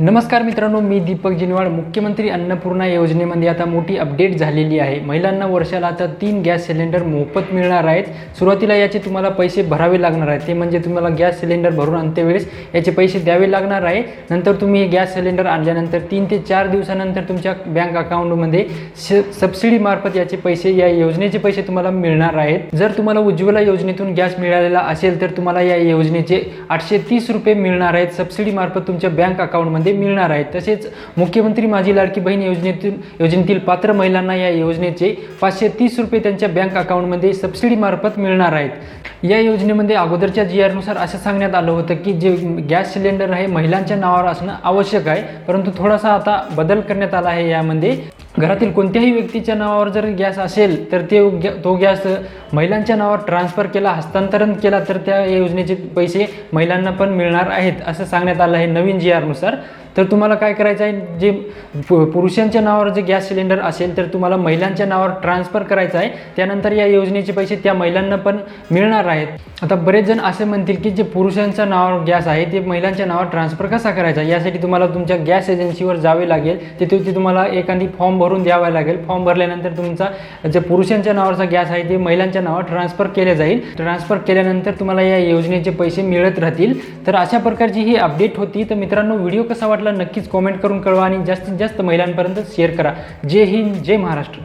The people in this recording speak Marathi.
नमस्कार मित्रांनो, मी दीपक जिनवाड। मुख्यमंत्री अन्नपूर्णा योजनेमध्ये आता मोठी अपडेट झालेली आहे। महिलांना वर्षाला आता 3 गॅस सिलेंडर मोफत मिळणार आहेत। सुरुवातीला याचे तुम्हाला पैसे भरावे लागणार आहेत, ते म्हणजे तुम्हाला गॅस सिलेंडर भरून आणतेवेळेस याचे पैसे द्यावे लागणार आहे। नंतर तुम्ही गॅस सिलेंडर आणल्यानंतर 3 ते 4 दिवसानंतर तुमच्या बँक अकाउंटमध्ये सबसिडी मार्फत याचे पैसे, या योजनेचे पैसे तुम्हाला मिळणार आहेत। जर तुम्हाला उज्ज्वला योजनेतून गॅस मिळालेला असेल तर तुम्हाला या योजनेचे 830 रुपये मिळणार आहेत, सबसिडी मार्फत तुमच्या बँक अकाउंटमध्ये मिळणार आहे। तसेच मुख्यमंत्री माझी लाडकी बहीण योजनेतील पात्र महिलांना या योजनेचे 530 रुपये त्यांच्या बँक अकाउंटमध्ये सबसिडी मार्फत मिळणार आहेत। या योजनेमध्ये अगोदरच्या GR नुसार असं सांगण्यात आलं होतं की जे गॅस सिलेंडर आहे महिलांच्या नावावर असणं आवश्यक आहे, परंतु थोडासा आता बदल करण्यात आला आहे। यामध्ये घरातील कोणत्याही व्यक्तीच्या नावावर जर गॅस असेल तर तो गॅस महिलांच्या नावावर ट्रान्सफर केला, हस्तांतरण केला तर त्या योजनेचे पैसे महिलांना पण मिळणार आहेत असं सांगण्यात आलं आहे नवीन GR नुसार। तर तुम्हाला काय करायचं आहे, जे पुरुषांच्या नावावर जे गॅस सिलेंडर असेल तर तुम्हाला महिलांच्या नावावर ट्रान्सफर करायचं आहे। त्यानंतर या योजनेचे पैसे त्या महिलांना पण मिळणार आहेत। आता बरेच जण असे म्हणतील की जे पुरुषांच्या नावावर गॅस आहे ते महिलांच्या नावावर ट्रान्सफर कसा करायचा। यासाठी तुम्हाला तुमच्या गॅस एजन्सीवर जावे लागेल, तिथे तुम्हाला एखादी फॉर्म भरून द्यावा लागेल। फॉर्म भरल्यानंतर तुमचा जे पुरुषांच्या नावावरचा गॅस आहे ते महिलांच्या नावावर ट्रान्सफर केले जाईल। ट्रान्सफर केल्यानंतर तुम्हाला या योजनेचे पैसे मिळत राहतील। तर अशा प्रकारची ही अपडेट होती। तर मित्रांनो, व्हिडिओ कसा वाटला नक्कीच कमेंट करून कळवा आणि जास्तीत जास्त महिलांपर्यंत शेअर करा। जय हिंद, जय महाराष्ट्र।